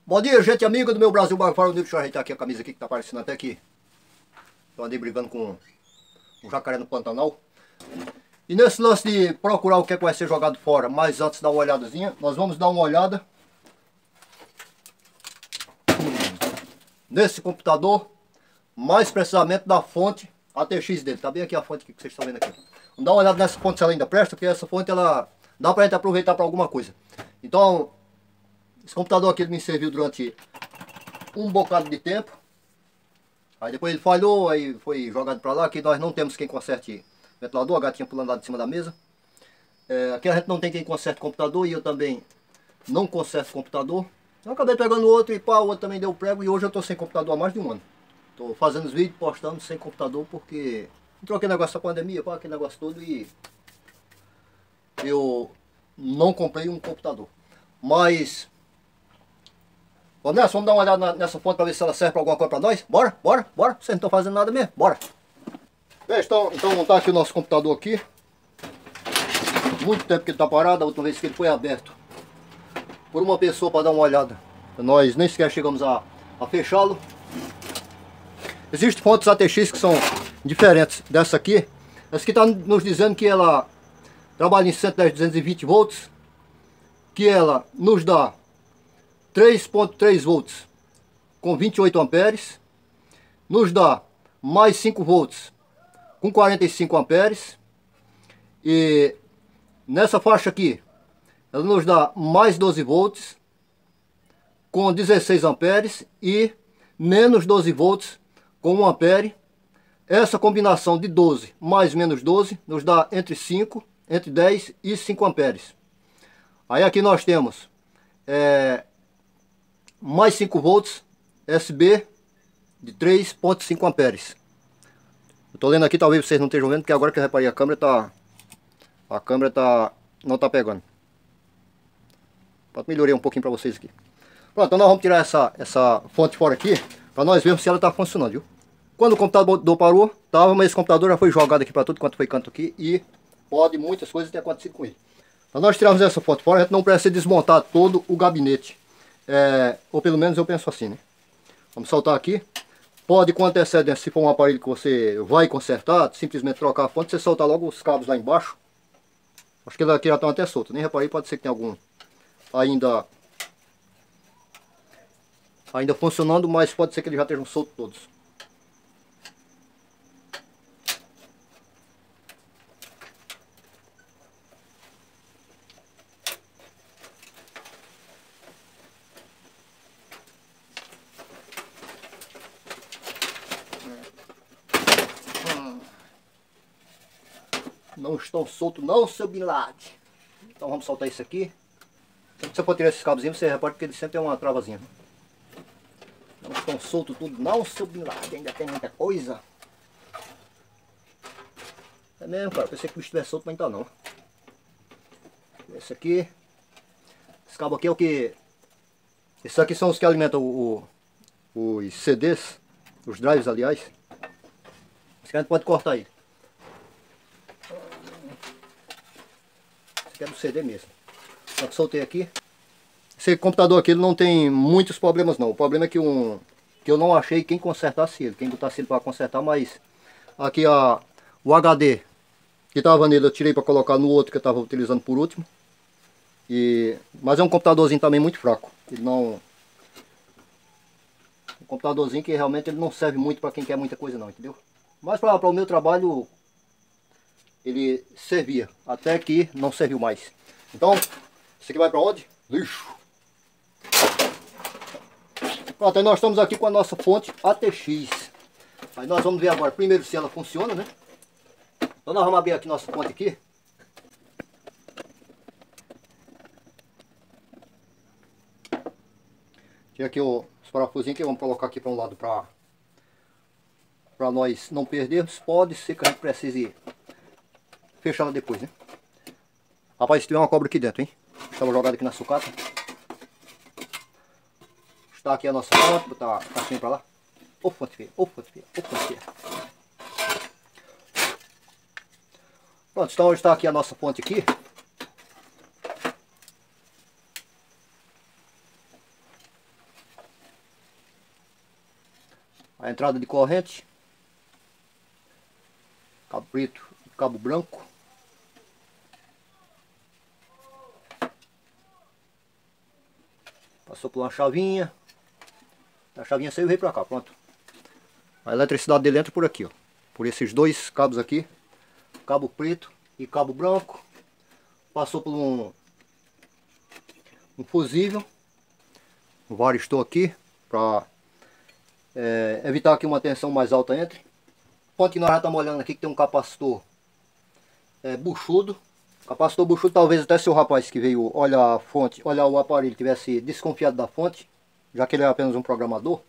Bom dia, gente amiga do meu Brasil Barfaro. Deixa eu ajeitar aqui a camisa aqui que tá aparecendo até aqui. Eu andei brigando com um jacaré no Pantanal. E nesse lance de procurar o que é que vai ser jogado fora, mas antes de dar uma olhadazinha, nós vamos dar uma olhada nesse computador, mais precisamente da fonte ATX dele. Tá bem aqui a fonte que vocês estão vendo aqui. Vamos dar uma olhada nessa fonte se ela ainda presta, porque essa fonte ela dá pra gente aproveitar para alguma coisa. Então, esse computador aqui me serviu durante um bocado de tempo. Aí depois ele falhou, aí foi jogado para lá, que nós não temos quem conserte ventilador, a gatinha pulando lá de cima da mesa. Aqui a gente não tem quem conserte computador e eu também não conserto computador. Eu acabei pegando outro e pá, o outro também deu prego e hoje eu estou sem computador há mais de um ano. Estou fazendo os vídeos, postando sem computador porque entrou aquele negócio da pandemia, pá, aquele negócio todo e eu não comprei um computador. Mas... Ô Nelson, vamos dar uma olhada nessa fonte para ver se ela serve para alguma coisa para nós? Bora, bora, bora. Vocês não estão fazendo nada mesmo? Bora. Então montar aqui o nosso computador aqui. Muito tempo que ele está parado, a última vez que ele foi aberto por uma pessoa para dar uma olhada. Nós nem sequer chegamos a fechá-lo. Existem fontes ATX que são diferentes dessa aqui. Essa aqui está nos dizendo que ela trabalha em 110, 220 volts. Que ela nos dá 3.3 volts com 28 amperes, nos dá mais 5 volts com 45 amperes, e nessa faixa aqui ela nos dá mais 12 volts com 16 amperes e menos 12 volts com 1 ampere. Essa combinação de 12 mais menos 12 nos dá entre 5, entre 10 e 5 amperes. Aí aqui nós temos mais 5 volts SB de 3.5 amperes. Eu tô lendo aqui, talvez vocês não estejam vendo, porque agora que eu reparei a câmera não tá pegando. Melhorei um pouquinho para vocês aqui. Pronto, então nós vamos tirar essa fonte fora aqui para nós vermos se ela tá funcionando, viu? Quando o computador parou, tava, mas esse computador já foi jogado aqui para tudo quanto foi canto aqui e pode muitas coisas ter acontecido com ele. Para nós tirarmos essa fonte fora, a gente não precisa desmontar todo o gabinete. Ou pelo menos eu penso assim, né? Vamos soltar aqui. Pode com antecedência, se for um aparelho que você vai consertar, simplesmente trocar a fonte, você soltar logo os cabos lá embaixo. Acho que aqui já estão até soltos, nem reparei, pode ser que tenha algum ainda funcionando, mas pode ser que eles já estejam soltos todos. Não estão soltos não, seu Bin Laden. Então vamos soltar isso aqui. Sempre que você for tirar esses cabos, você repara que ele sempre tem uma travazinha. Não estão soltos tudo não, seu Bin Laden. Ainda tem muita coisa. É mesmo, cara. Pensei que o bicho estivesse solto, mas ainda não. Esse aqui. Esse cabo aqui é o que... Esses aqui são os que alimentam os CDs. Os drives, aliás. Esse aqui a gente pode cortar ele. Que é do CD mesmo. Só que soltei aqui. Esse computador aqui ele não tem muitos problemas não. O problema é que eu não achei quem consertasse ele. Quem botasse ele para consertar, mas aqui o HD que estava nele eu tirei para colocar no outro que eu estava utilizando por último. Mas é um computadorzinho também muito fraco. Ele não... Um computadorzinho que realmente ele não serve muito para quem quer muita coisa não, entendeu? Mas para o meu trabalho... ele servia, até que não serviu mais. Então, isso aqui vai para onde? Lixo. Pronto, aí nós estamos aqui com a nossa fonte ATX. Aí nós vamos ver agora, primeiro se ela funciona, né? Então nós vamos abrir aqui nossa fonte aqui. Tinha aqui os parafusinhos que vamos colocar aqui para um lado para nós não perdermos. Pode ser que a gente precise fechar ela depois, né? Rapaz, se tiver uma cobra aqui dentro, hein? Estava jogado aqui na sucata. Está aqui a nossa fonte, botar a caixinha pra lá. Ô fonte feia, ô fonte feia, ô fonte feia. Pronto, então está aqui a nossa fonte aqui. a entrada de corrente, cabo preto e cabo branco. Passou por uma chavinha, a chavinha saiu e veio pra cá, pronto. A eletricidade dele entra por aqui, ó, por esses dois cabos aqui, cabo preto e cabo branco. Passou por um fusível, um varistor aqui, para evitar que uma tensão mais alta entre. Ponto que nós já estamos olhando aqui, que tem um capacitor buchudo. Capacitor buchudo, talvez até se o rapaz que veio olhar a fonte, olhar o aparelho, tivesse desconfiado da fonte, já que ele é apenas um programador.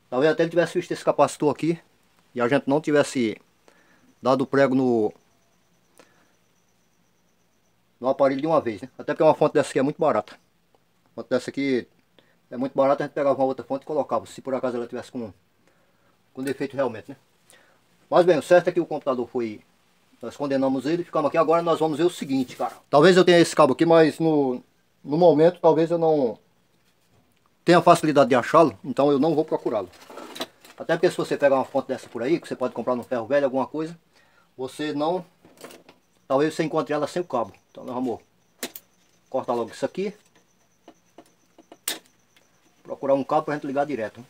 Talvez até ele tivesse visto esse capacitor aqui e a gente não tivesse dado prego no aparelho de uma vez, né? Até porque uma fonte dessa aqui é muito barata. Uma fonte dessa aqui é muito barata, a gente pegava uma outra fonte e colocava, se por acaso ela tivesse com defeito realmente, né? Mas bem, o certo é que o computador foi... Nós condenamos ele, ficamos aqui. Agora nós vamos ver o seguinte, cara. Talvez eu tenha esse cabo aqui, mas no momento talvez eu não tenha facilidade de achá-lo, então eu não vou procurá-lo. Até porque se você pegar uma fonte dessa por aí, que você pode comprar no ferro velho, alguma coisa, você não... Talvez você encontre ela sem o cabo. Então nós vamos cortar logo isso aqui. Procurar um cabo pra gente ligar direto, né?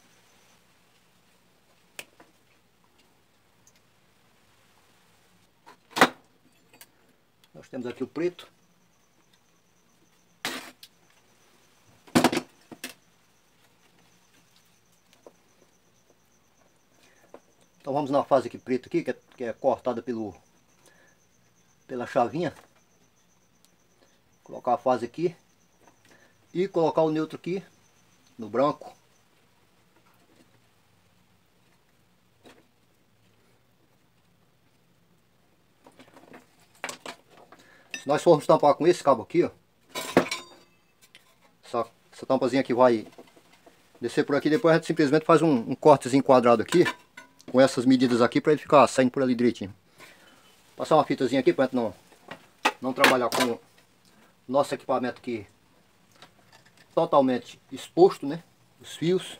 Nós temos aqui o preto. Então vamos na fase aqui preto aqui, que é cortada pela chavinha. Colocar a fase aqui e colocar o neutro aqui no branco. Se nós formos tampar com esse cabo aqui, ó, essa tampazinha aqui vai descer por aqui, depois a gente simplesmente faz um cortezinho quadrado aqui, com essas medidas aqui, para ele ficar saindo por ali direitinho. Passar uma fitazinha aqui para a gente não trabalhar com o nosso equipamento aqui totalmente exposto, né? Os fios,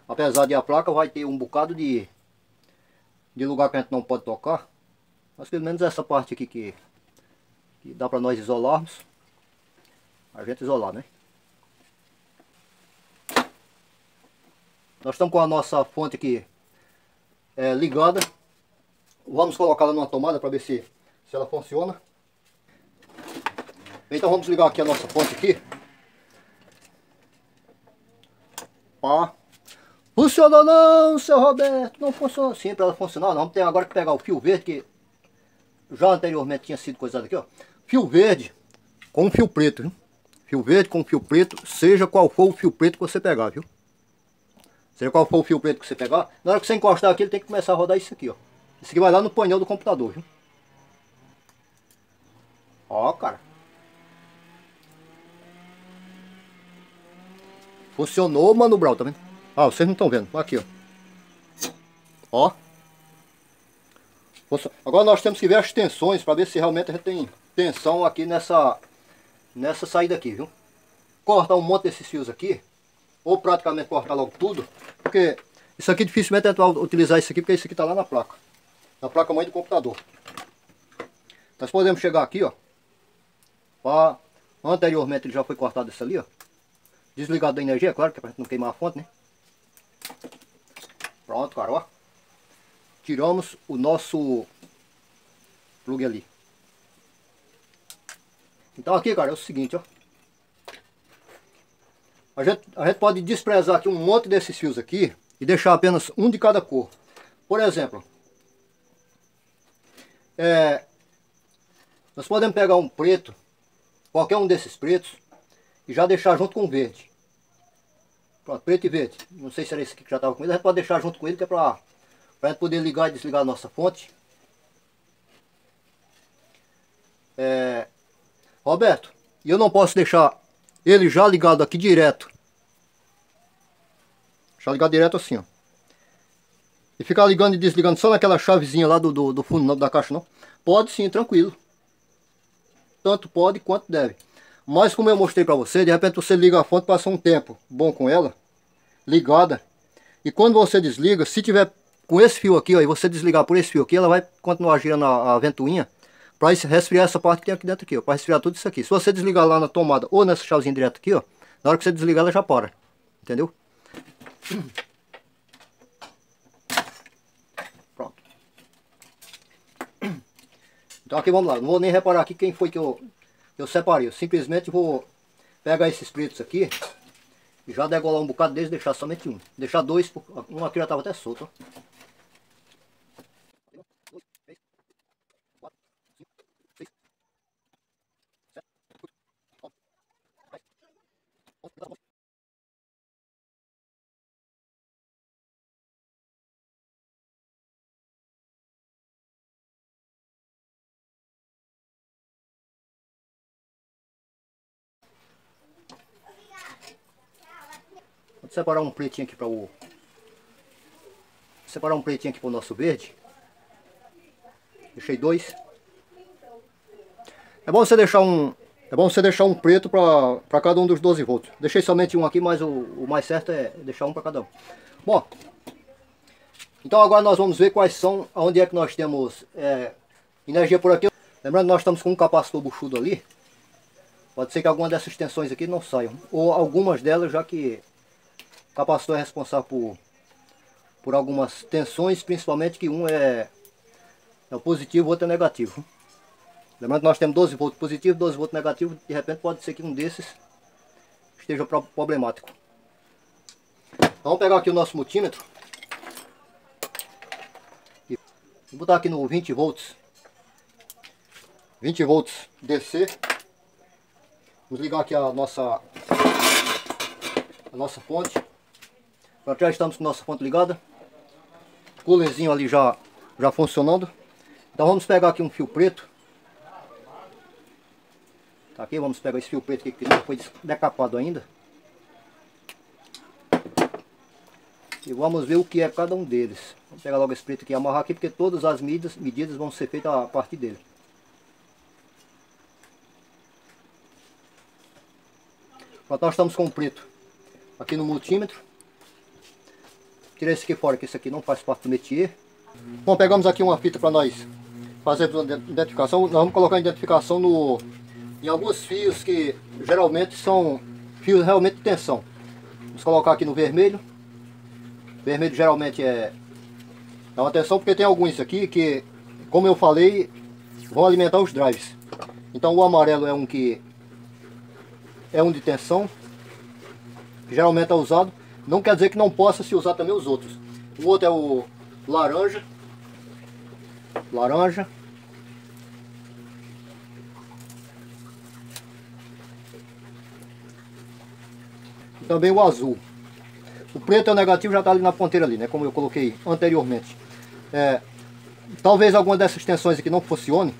apesar de a placa vai ter um bocado de lugar que a gente não pode tocar, mas pelo menos essa parte aqui que dá para nós isolarmos, a gente isolar, né? Nós estamos com a nossa fonte aqui ligada. Vamos colocá-la numa tomada para ver se ela funciona. Então vamos ligar aqui a nossa fonte aqui. Pá. Funcionou não, seu Roberto? Não funcionou. Sim, para ela funcionar não. Vamos ter agora que pegar o fio verde, que já anteriormente tinha sido coisado aqui, ó. Fio verde com fio preto, viu? Fio verde com fio preto, seja qual for o fio preto que você pegar, viu? Seja qual for o fio preto que você pegar, na hora que você encostar aqui, ele tem que começar a rodar isso aqui, ó. Isso aqui vai lá no painel do computador, viu? Ó, cara. Funcionou, Mano Brown, tá vendo? Ah, vocês não estão vendo. Aqui, ó. Ó. Agora nós temos que ver as tensões para ver se realmente a gente tem tensão aqui nessa saída aqui, viu? Cortar um monte desses fios aqui, ou praticamente cortar logo tudo, porque isso aqui dificilmente a gente vai utilizar isso aqui, porque isso aqui tá lá na placa mãe do computador. Nós podemos chegar aqui, ó. Anteriormente ele já foi cortado isso ali, ó. Desligado da energia, claro, que é pra gente não queimar a fonte, né? Pronto, cara, ó. Tiramos o nosso plug ali. Então aqui, cara, é o seguinte, ó. A gente pode desprezar aqui um monte desses fios aqui e deixar apenas um de cada cor. Por exemplo, nós podemos pegar um preto, qualquer um desses pretos, e já deixar junto com o verde. Pronto, preto e verde. Não sei se era esse aqui que já estava com ele, a gente pode deixar junto com ele, que é para a gente poder ligar e desligar a nossa fonte. Roberto, e eu não posso deixar ele já ligado aqui direto. Já ligado direto assim, ó. E ficar ligando e desligando só naquela chavezinha lá do fundo da caixa, não? Pode sim, tranquilo. Tanto pode quanto deve. Mas como eu mostrei pra você, de repente você liga a fonte, passa um tempo bom com ela, ligada, E quando você desliga, se tiver com esse fio aqui, ó, e você desligar por esse fio aqui, ela vai continuar girando a ventoinha para resfriar essa parte que tem aqui dentro aqui, ó, para resfriar tudo isso aqui. Se você desligar lá na tomada ou nessa chavezinha direto aqui, ó, na hora que você desligar ela já para, entendeu? Pronto. Então aqui vamos lá, não vou nem reparar aqui quem foi que eu separei. Eu simplesmente vou pegar esses pretos aqui e já degolar um bocado deles, deixar somente um. Deixar dois, um aqui já estava até solto, ó. Vou separar um pretinho aqui para o... Separar um pretinho aqui para o nosso verde. Deixei dois. É bom você deixar um preto para cada um dos 12 volts. Deixei somente um aqui, mas o mais certo é deixar um para cada um. Bom, então agora nós vamos ver quais são, onde é que nós temos energia por aqui. Lembrando que nós estamos com um capacitor buchudo ali. Pode ser que alguma dessas tensões aqui não saiam. Ou algumas delas, já que o capacitor é responsável por algumas tensões, principalmente que um é o positivo, o outro é negativo. Lembrando que nós temos 12 volts positivo, 12 volts negativo. De repente pode ser que um desses esteja problemático. Vamos pegar aqui o nosso multímetro. E botar aqui no 20 volts. 20 volts DC. Vamos ligar aqui a nossa fonte. Pronto, já estamos com a nossa fonte ligada. O coolerzinho ali já funcionando. Então vamos pegar aqui um fio preto. Tá aqui, vamos pegar esse fio preto aqui que não foi decapado ainda. E vamos ver o que é cada um deles. Vamos pegar logo esse preto aqui e amarrar aqui, porque todas as medidas vão ser feitas a partir dele. Pronto, nós estamos com o preto aqui no multímetro. Tirei esse aqui fora, que esse aqui não faz parte do métier. Bom, pegamos aqui uma fita para nós fazermos a identificação. Nós vamos colocar a identificação em alguns fios que geralmente são fios realmente de tensão. Vamos colocar aqui no vermelho. Vermelho geralmente é uma tensão, porque tem alguns aqui que, como eu falei, vão alimentar os drives. Então o amarelo é um que é um de tensão, que geralmente é usado. Não quer dizer que não possa se usar também os outros. O outro é o laranja. Laranja. E também o azul. O preto é o negativo, já está ali na ponteira ali, né? Como eu coloquei anteriormente. Talvez alguma dessas tensões aqui não funcione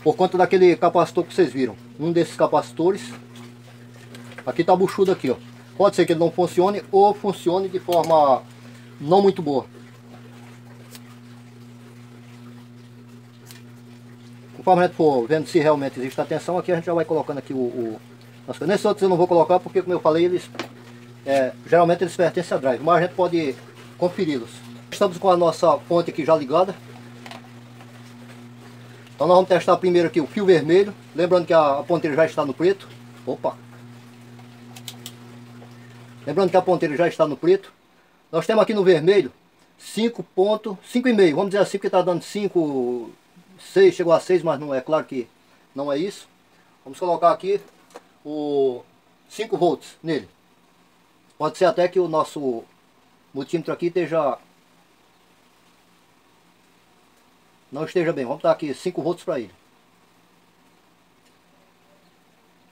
por conta daquele capacitor que vocês viram. Um desses capacitores aqui está buchudo aqui, ó. Pode ser que ele não funcione ou funcione de forma não muito boa. Conforme a gente for vendo se realmente existe a tensão, aqui a gente já vai colocando aqui Nesses outros eu não vou colocar porque, como eu falei, eles geralmente eles pertencem a drive, mas a gente pode conferi-los. Estamos com a nossa fonte aqui já ligada. Então nós vamos testar primeiro aqui o fio vermelho. Lembrando que a ponteira já está no preto. Opa! Lembrando que a ponteira já está no preto. Nós temos aqui no vermelho 5,5. Vamos dizer assim que está dando 5, 6, chegou a 6, mas não é claro que não é isso. Vamos colocar aqui o 5 volts nele. Pode ser até que o nosso multímetro aqui não esteja bem. Vamos dar aqui 5 volts para ele.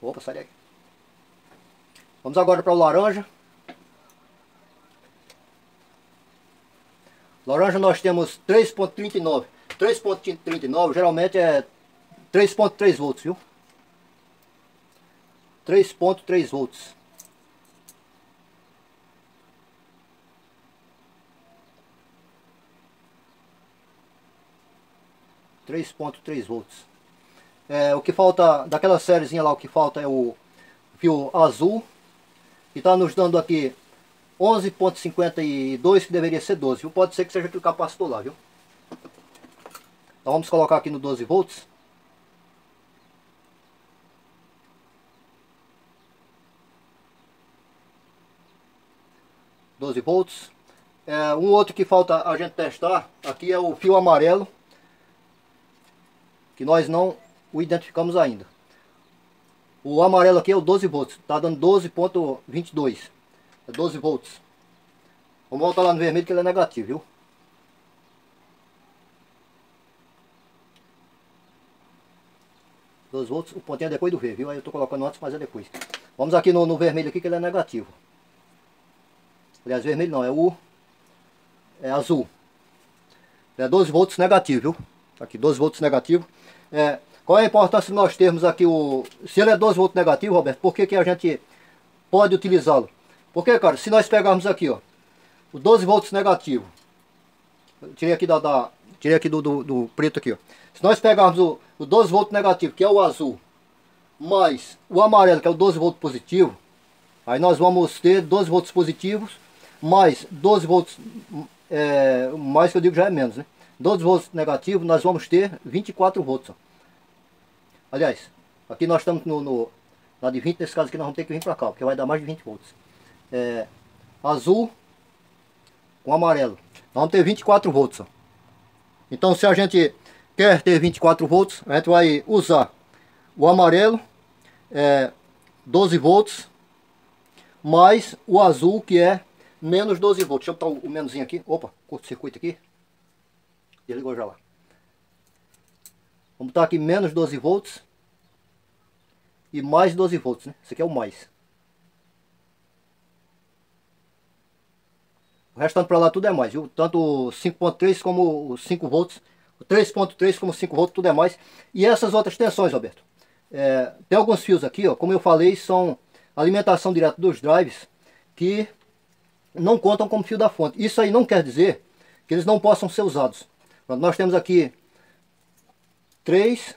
Opa, sai daí. Vamos agora para o laranja. Laranja nós temos 3,39. 3,39 geralmente é 3,3 volts, viu? 3,3 volts. volts. O que falta daquela sériezinha lá, o que falta é o fio azul, que está nos dando aqui 11,52, que deveria ser 12, viu? Pode ser que seja aquele capacitor lá, viu? Então vamos colocar aqui no 12 volts. Um outro que falta a gente testar aqui é o fio amarelo, que nós não o identificamos ainda. O amarelo aqui é o 12 volts, tá dando 12,22, é 12 volts. Vamos voltar lá no vermelho que ele é negativo, viu? Volts, o pontinho é depois do V, viu? Aí eu tô colocando antes, mas é depois. Vamos aqui no vermelho aqui que ele é negativo. Aliás, vermelho não, é azul. É 12 volts negativo, viu? Aqui, 12 volts negativo. Qual é a importância de nós termos aqui se ele é 12 volts negativo, Roberto, por que a gente pode utilizá-lo? Porque, cara, se nós pegarmos aqui, ó, o 12 volts negativo, tirei aqui do preto aqui, ó. Se nós pegarmos o 12 volts negativo, que é o azul, mais o amarelo, que é o 12 volts positivo, aí nós vamos ter 12 volts positivos, mais 12 volts, mais que eu digo já é menos, né? 12 volts negativos, nós vamos ter 24 volts, ó. Aliás, aqui nós estamos na de 20, nesse caso aqui nós vamos ter que vir para cá, porque vai dar mais de 20 volts. Azul com amarelo, nós vamos ter 24 volts, ó. Então se a gente quer ter 24 volts, a gente vai usar o amarelo, 12 volts, mais o azul, que é menos 12 volts. Deixa eu botar o menoszinho aqui. Opa, curto-circuito aqui. Desligou já lá. Vamos botar aqui menos 12 volts e mais 12 volts, né? Esse aqui é o mais. O restante para lá tudo é mais, viu? Tanto o 5.3 como o 5 volts, o 3.3 como o 5 volts, tudo é mais. E essas outras tensões, Roberto? Tem alguns fios aqui, ó, como eu falei, são alimentação direta dos drives, que não contam como fio da fonte. Isso aí não quer dizer que eles não possam ser usados. Nós temos aqui 3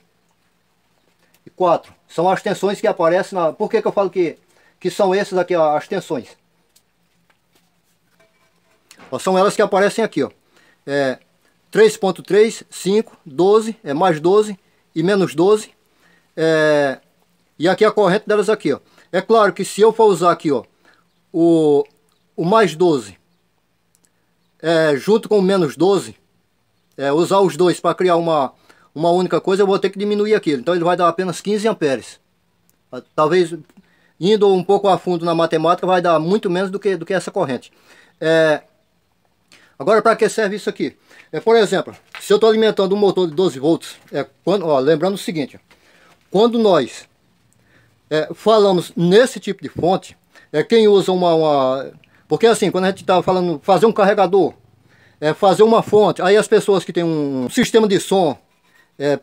e 4. São as tensões que aparecem na... Por que eu falo que são essas aqui, ó, as tensões? Ó, são elas que aparecem aqui, ó. 3.3, 5, 12, mais 12 e menos 12. E aqui a corrente delas aqui, ó. É claro que se eu for usar aqui, ó, o mais 12 junto com o menos 12, usar os dois para criar uma única coisa, eu vou ter que diminuir aquilo. Então ele vai dar apenas 15 amperes. Talvez, indo um pouco a fundo na matemática, vai dar muito menos do que essa corrente. Agora, para que serve isso aqui? Por exemplo, se eu estou alimentando um motor de 12 volts, lembrando o seguinte, quando nós falamos nesse tipo de fonte, quem usa porque assim, quando a gente está falando fazer um carregador, fazer uma fonte, aí as pessoas que têm um sistema de som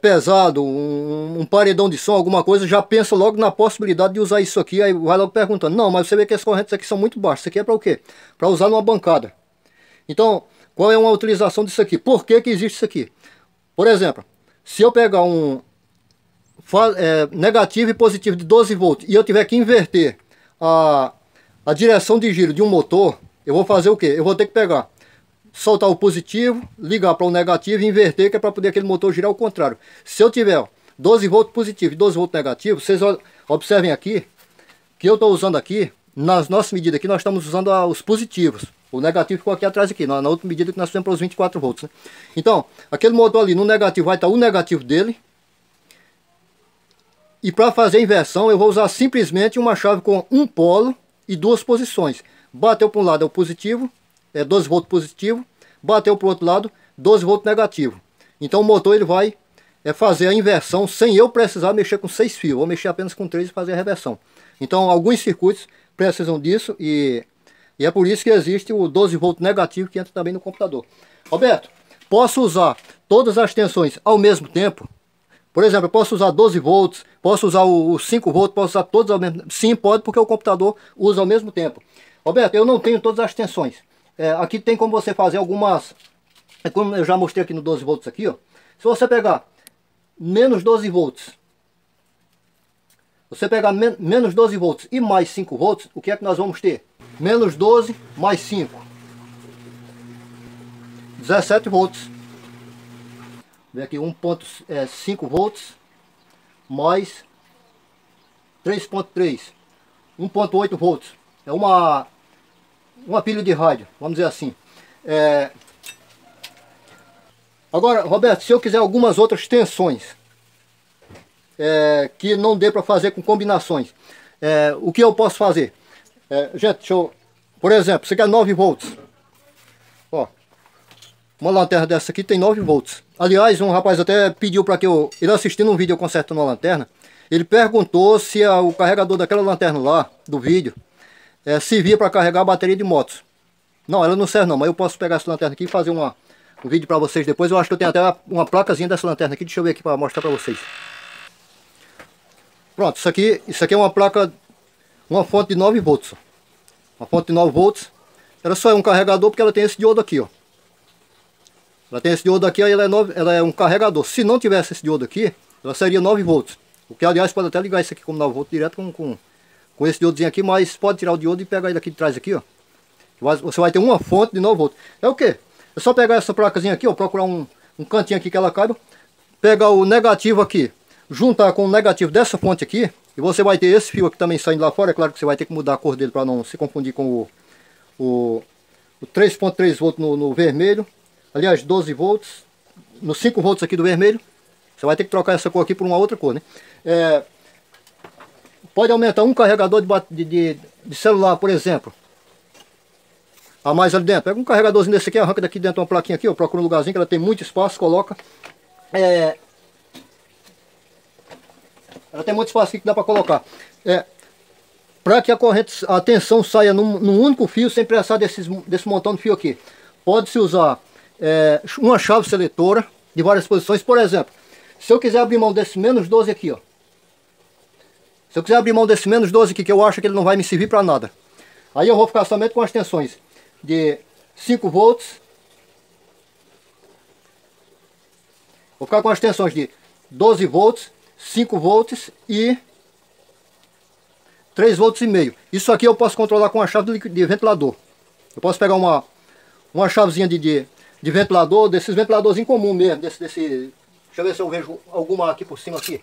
pesado, um paredão de som, alguma coisa, já pensa logo na possibilidade de usar isso aqui, aí vai logo perguntando, não, mas você vê que as correntes aqui são muito baixas, isso aqui é para o quê? Para usar numa bancada. Então, qual é uma utilização disso aqui? Por que existe isso aqui? Por exemplo, se eu pegar negativo e positivo de 12 volts e eu tiver que inverter a direção de giro de um motor, eu vou fazer o quê? Eu vou ter que pegar, soltar o positivo, ligar para o negativo e inverter, que é para poder aquele motor girar ao contrário. Se eu tiver 12 volts positivo e 12 volts negativo, vocês observem aqui que eu estou usando aqui, nas nossas medidas aqui, nós estamos usando os positivos. O negativo ficou aqui atrás aqui, na outra medida que nós fizemos para os 24 volts. Né? Então, aquele motor ali no negativo vai estar o negativo dele. E para fazer a inversão, eu vou usar simplesmente uma chave com um polo e duas posições. Bateu para um lado é o positivo, 12 volts positivo. Bateu para o outro lado, 12 volts negativo. Então o motor ele vai fazer a inversão sem eu precisar mexer com 6 fios. Vou mexer apenas com 3 e fazer a reversão. Então alguns circuitos precisam disso e é por isso que existe o 12 volts negativo que entra também no computador. Roberto, posso usar todas as tensões ao mesmo tempo? Por exemplo, eu posso usar 12 volts, posso usar o 5 volts, posso usar todos ao mesmo tempo? Sim, pode, porque o computador usa ao mesmo tempo. Roberto, eu não tenho todas as tensões. Aqui tem como você fazer algumas... como eu já mostrei aqui no 12 volts aqui, ó. Se você pegar menos 12 volts, Você pegar menos 12 volts e mais 5 volts, o que é que nós vamos ter? Menos 12 mais 5. 17 volts. Vem aqui 1.5 volts mais 3.3. 1.8 volts. É uma pilha de rádio, vamos dizer assim. Agora, Roberto, se eu quiser algumas outras tensões que não dê para fazer com combinações, o que eu posso fazer? Gente, deixa eu... Por exemplo, você quer 9 volts. Ó, uma lanterna dessa aqui tem 9 volts. Aliás, um rapaz até pediu para que ele assistindo um vídeo eu consertando uma lanterna, ele perguntou se o carregador daquela lanterna lá, do vídeo, servia para carregar a bateria de motos. Não, ela não serve não, mas eu posso pegar essa lanterna aqui e fazer um vídeo para vocês depois. Eu acho que eu tenho até uma placazinha dessa lanterna aqui, deixa eu ver aqui para mostrar para vocês. Pronto, isso aqui é uma placa, uma fonte de 9 volts. Uma fonte de 9 volts. Ela só é um carregador porque ela tem esse diodo aqui, ó. Ela tem esse diodo aqui, aí ela é um carregador. Se não tivesse esse diodo aqui, ela seria 9 volts. O que, aliás, pode até ligar isso aqui como 9 volts direto com esse diodozinho aqui, mas pode tirar o diodo e pegar ele aqui de trás aqui, ó. Você vai ter uma fonte de 9 volts. É o quê? É só pegar essa placazinha aqui, ó, procurar um cantinho aqui que ela caiba, pegar o negativo aqui, juntar com o negativo dessa fonte aqui, e você vai ter esse fio aqui também saindo lá fora. É claro que você vai ter que mudar a cor dele para não se confundir com o 3.3 volts no vermelho. Aliás, 12 volts, no 5 volts aqui do vermelho. Você vai ter que trocar essa cor aqui por uma outra cor, né? Pode aumentar um carregador de celular, por exemplo, a mais ali dentro. Pega um carregadorzinho desse aqui, arranca daqui dentro uma plaquinha aqui, ó, procura um lugarzinho que ela tem muito espaço, coloca. Ela tem muito espaço aqui que dá para colocar. Para que a tensão saia num único fio, sem precisar desse montão de fio aqui. Pode-se usar uma chave seletora de várias posições. Por exemplo, se eu quiser abrir mão desse menos 12 aqui, ó. Se eu quiser abrir mão desse menos 12 aqui, que eu acho que ele não vai me servir para nada, aí eu vou ficar somente com as tensões de 5 volts. Vou ficar com as tensões de 12 volts, 5 volts e 3 volts e meio. Isso aqui eu posso controlar com a chave de ventilador. Eu posso pegar uma chavezinha de ventilador, desses ventiladorzinhos comum mesmo, deixa eu ver se eu vejo alguma aqui por cima aqui.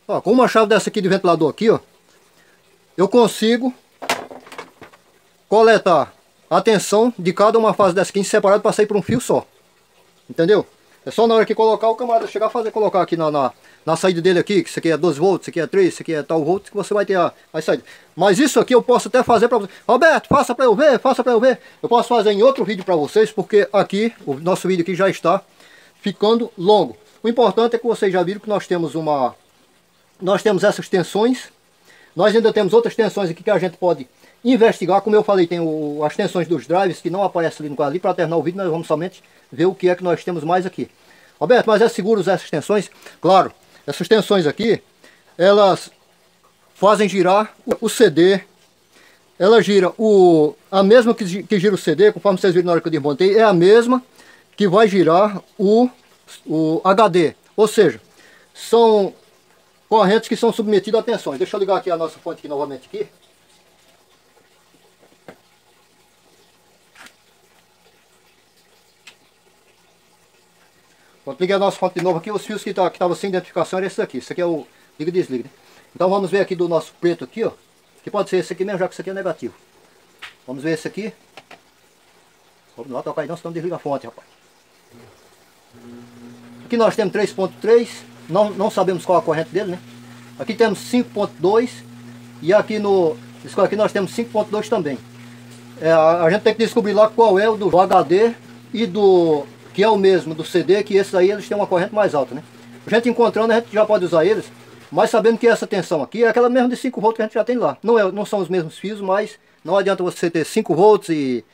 Ó, com uma chave dessa aqui de ventilador aqui, ó, eu consigo coletar a tensão de cada uma fase dessa aqui em separado para sair por um fio só. Entendeu? É só na hora que colocar, o camarada chegar a colocar aqui na saída dele aqui, que isso aqui é 12 volts, isso aqui é 3, isso aqui é tal volts, que você vai ter a saída. Mas isso aqui eu posso até fazer para você. Roberto, faça para eu ver, faça para eu ver. Eu posso fazer em outro vídeo para vocês, porque aqui, o nosso vídeo aqui já está ficando longo. O importante é que vocês já viram que nós temos essas tensões. Nós ainda temos outras tensões aqui que a gente pode investigar. Como eu falei, tem as tensões dos drives que não aparecem ali no quadro. Ali para terminar o vídeo, nós vamos somente ver o que é que nós temos mais aqui. Roberto, mas é seguro usar essas tensões? Claro, essas tensões aqui, elas fazem girar o CD. Ela gira a mesma que gira o CD, conforme vocês viram na hora que eu desmontei, é a mesma que vai girar o HD. Ou seja, são correntes que são submetidas a tensões. Deixa eu ligar aqui a nossa fonte aqui novamente aqui. Quando liguei a nossa fonte de novo aqui, os fios que estavam sem identificação eram esses aqui. Esse aqui é o liga e desliga, né? Então vamos ver aqui do nosso preto aqui, ó. Que pode ser esse aqui mesmo, já que esse aqui é negativo. Vamos ver esse aqui. Vamos lá, tocar aí não, senão desliga a fonte, rapaz. Aqui nós temos 3.3. Não sabemos qual a corrente dele, né? Aqui temos 5.2. E aqui aqui nós temos 5.2 também. A gente tem que descobrir lá qual é o do HD e que é o mesmo do CD, que esses aí eles têm uma corrente mais alta, né? A gente encontrando, a gente já pode usar eles, mas sabendo que essa tensão aqui é aquela mesma de 5 volts que a gente já tem lá. Não são os mesmos fios, mas não adianta você ter 5 volts e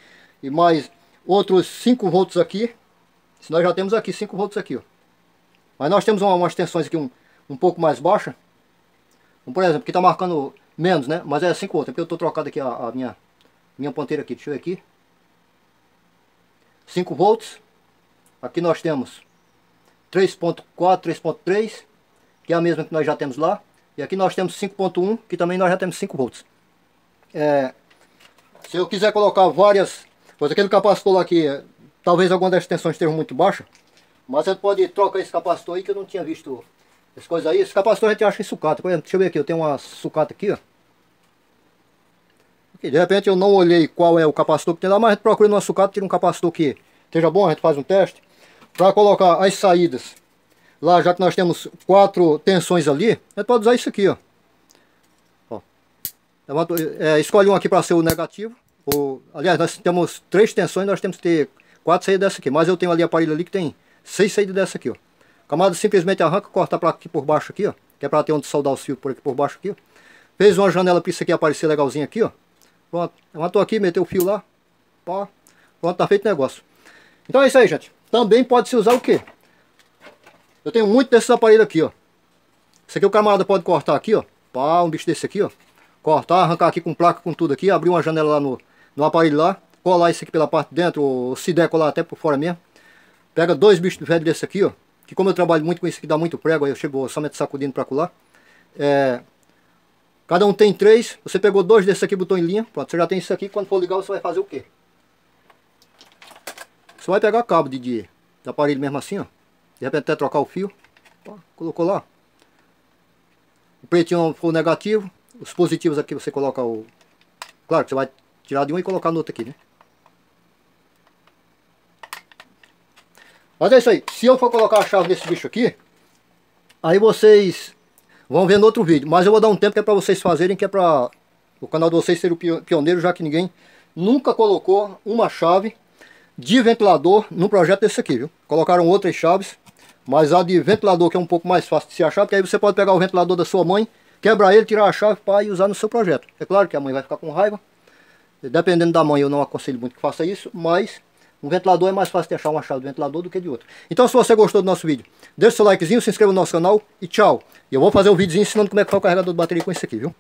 mais outros 5 volts aqui, se nós já temos aqui 5 volts aqui, ó. Mas nós temos umas tensões aqui um pouco mais baixa. Por exemplo, que está marcando menos, né? Mas é 5 volts, é porque eu estou trocando aqui a minha ponteira aqui. Deixa eu ver aqui. 5 volts. Aqui nós temos 3.4, 3.3, que é a mesma que nós já temos lá. E aqui nós temos 5.1, que também nós já temos 5 volts. Se eu quiser colocar várias, pois aquele capacitor lá aqui, talvez alguma das tensões estejam muito baixa, mas a gente pode trocar esse capacitor aí, que eu não tinha visto essas coisas aí. Esse capacitor a gente acha em sucata. Por exemplo, deixa eu ver aqui, eu tenho uma sucata aqui, ó. Aqui, de repente eu não olhei qual é o capacitor que tem lá, mas a gente procura numa sucata, tira um capacitor que esteja bom, a gente faz um teste. Para colocar as saídas lá, já que nós temos 4 tensões ali, a gente pode usar isso aqui, ó. Escolhe um aqui para ser o negativo. Aliás, nós temos 3 tensões, nós temos que ter 4 saídas dessa aqui. Mas eu tenho ali aparelho ali que tem 6 saídas dessa aqui, ó. O camada simplesmente arranca, corta a placa aqui por baixo aqui, ó. Que é para ter onde soldar os fios por aqui por baixo aqui, ó. Fez uma janela para isso aqui aparecer legalzinho aqui, ó. Pronto, levantou aqui, meteu o fio lá. Pá. Pronto, tá feito o negócio. Então é isso aí, gente. Também pode se usar o quê? Eu tenho muito desses aparelhos aqui, ó. Esse aqui o camarada pode cortar aqui, ó. Pá, um bicho desse aqui, ó. Cortar, arrancar aqui com placa, com tudo aqui. Abrir uma janela lá no aparelho lá. Colar isso aqui pela parte de dentro, ou se der colar até por fora mesmo. Pega 2 bichos velhos desse aqui, ó. Que como eu trabalho muito com isso aqui, dá muito prego. Aí eu chego somente sacudindo pra colar. Cada um tem 3. Você pegou 2 desses aqui, botou em linha. Pronto, você já tem isso aqui. Quando for ligar, você vai fazer o quê? Você vai pegar cabo de aparelho mesmo assim, ó. De repente até trocar o fio. Ó, colocou lá. O pretinho for negativo. Os positivos aqui você coloca o... Claro que você vai tirar de um e colocar no outro aqui, né? Mas é isso aí. Se eu for colocar a chave nesse bicho aqui, aí vocês vão ver no outro vídeo. Mas eu vou dar um tempo que é pra vocês fazerem, que é pra o canal de vocês ser o pioneiro, já que ninguém nunca colocou uma chave de ventilador no projeto desse aqui, viu? Colocaram outras chaves, mas a de ventilador, que é um pouco mais fácil de se achar, porque aí você pode pegar o ventilador da sua mãe, quebrar ele, tirar a chave para usar no seu projeto. É claro que a mãe vai ficar com raiva. Dependendo da mãe, eu não aconselho muito que faça isso, mas um ventilador é mais fácil de achar uma chave de ventilador do que de outro. Então, se você gostou do nosso vídeo, deixa o seu likezinho, se inscreva no nosso canal e tchau. E eu vou fazer um videozinho ensinando como é que faz o carregador de bateria com isso aqui, viu?